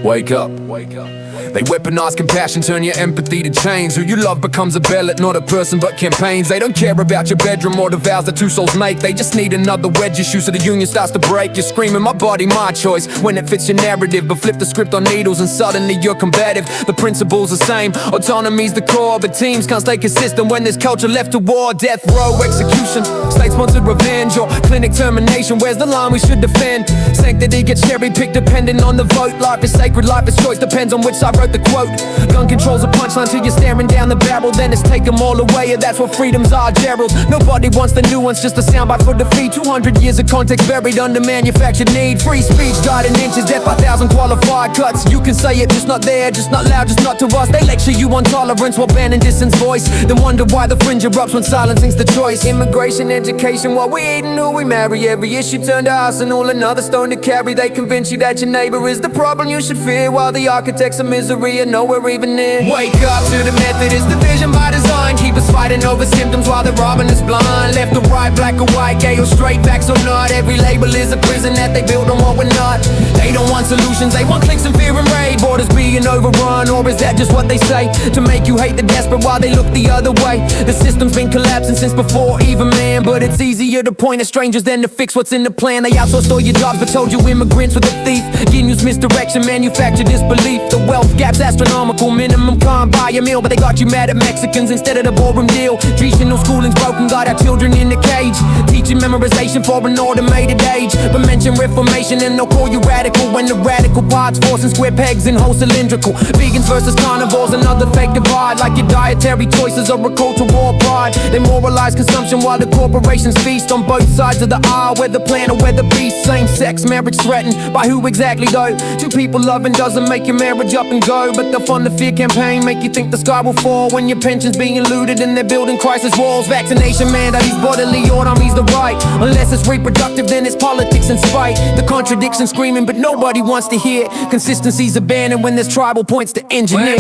Wake up. They weaponize compassion, turn your empathy to chains. Who you love becomes a ballot, not a person but campaigns. They don't care about your bedroom or the vows that two souls make. They just need another wedge issue so the union starts to break. You're screaming, my body, my choice, when it fits your narrative. But flip the script on needles and suddenly you're combative. The principle's the same, autonomy's the core, but teams can't stay consistent when there's culture left to war. Death row, execution, state-sponsored revenge, or clinic termination. Where's the line we should defend? Sanctity gets cherry-picked depending on the vote. Life is sacred, life is choice, depends on which side wrote the quote. Gun control's a punchline till you're staring down the barrel. Then it's take them all away, and that's what freedoms are, Gerald. Nobody wants the nuance, just a soundbite for defeat. 200 years of context buried under manufactured need. Free speech died in inches, death by 1,000 qualified cuts. You can say it, just not there, just not loud, just not to us. They lecture you on tolerance while banning distance voice. Then wonder why the fringe erupts when silencing's the choice. Immigration, education, what we eat and who we marry. Every issue turned to arsenal, another stone to carry. They convince you that your neighbor is the problem you should fear, while the architects of misery are nowhere even near. Wake up to the method, it's division by design. Keep us fighting over symptoms while they're robbing us blind. Left or right, black or white, gay or straight, facts or not. Every label is a prison that they build on what we're not. They don't want solutions, they want clicks and fear and rage. Borders being overrun, or is that just what they say? To make you hate the desperate while they look the other way. The system's been collapsing since before even man, but it's easier to point at strangers than to fix what's in the plan. They outsourced all your jobs but told you immigrants were the thief. Getting used misdirection, manufactured disbelief. The wealth gap's astronomical, minimum can't buy a meal, but they got you mad at Mexicans instead of the ballroom deal. Traditional schooling's broken, got our children in the cage. Teaching memorization for an automated age, but mention reformation and they'll call you radical, when the radical part's forcing square pegs and whole cylindrical. Vegans versus carnivores, another fake divide. Like your dietary choices are a call to war pride. They moralize consumption while the corporations feast on both sides of the aisle, whether plant or whether beast. Same-sex marriage threatened, by who exactly though? Two people loving doesn't make your marriage up and go, but they'll fund the fear campaign, make you think the sky will fall when your pension's being looted and they're building crisis walls. Vaccination mandates, bodily autonomy's the right. Unless it's reproductive, then it's politics and spite. The contradiction screaming, but nobody wants to hear. Consistency's abandoned when there's tribal points to engineer.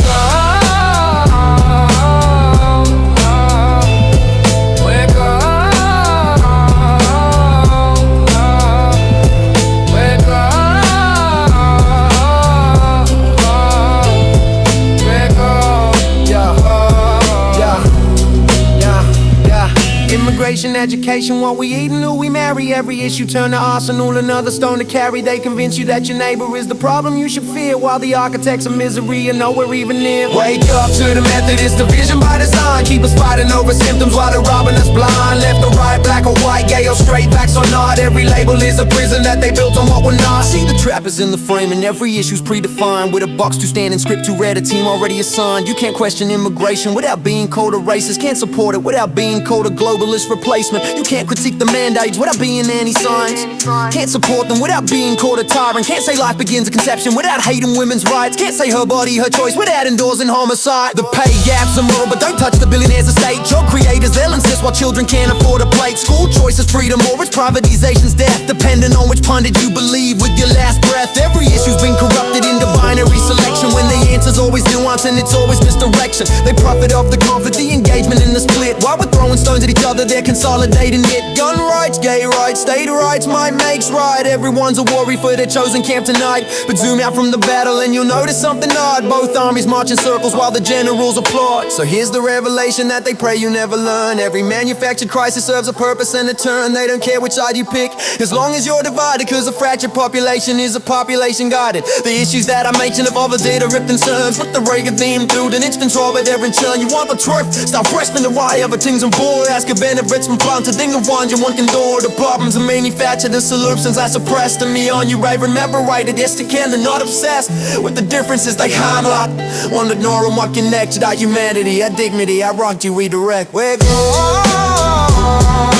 Immigration, education, what we eat and who we marry. Every issue turn to arsenal, another stone to carry. They convince you that your neighbor is the problem you should fear, while the architects of misery are nowhere even near. Wake up to the method, it's division by design. Keep us fighting over symptoms while they're robbing us blind. Left or right, black or white, gay or straight, facts or not. Every label is a prison that they built on what we're not. See, the trap is in the frame and every issue's predefined, with a box to stand and script to read, a team already assigned. You can't question immigration without being called a racist. Can't support it without being called a globalist replacement. You can't critique the mandates without being anti-science. Can't support them without being called a tyrant. Can't say life begins at conception without hating women's rights. Can't say her body, her choice without endorsing homicide. The pay gaps are more, but don't touch the billionaires' estate. Job creators, they'll insist while children can't afford a plate. School choice is freedom or it's privatization's death, depending on which pundit you believe with your last breath. Every issue's been corrupted into binary selection, when the answer's always nuance and it's always misdirection. They profit off the conflict, the engagement in the split. While we're throwing stones at each other, they're consolidating it. Gun rights, gay rights, state rights, might makes right. Everyone's a worry for their chosen camp tonight. But zoom out from the battle and you'll notice something odd. Both armies march in circles while the generals applaud. So here's the revelation that they pray you never learn. Every manufactured crisis serves a purpose and a turn. They don't care which side you pick, as long as you're divided, cause a fractured population is a population guided. The issues that I mentioned have all the data ripped and served. Put the Reagan theme through, then it's control by their turn. You want the truth? Stop wrestling why everything's on board. Ask a benefits from plant to ding of one, you want door. The problems are manufactured and solutions I suppressed. And me on you right, remember right, it is to can and not obsessed with the differences they highlight. One ignore them, what connected our humanity, our dignity, our right to redirect. We're gone.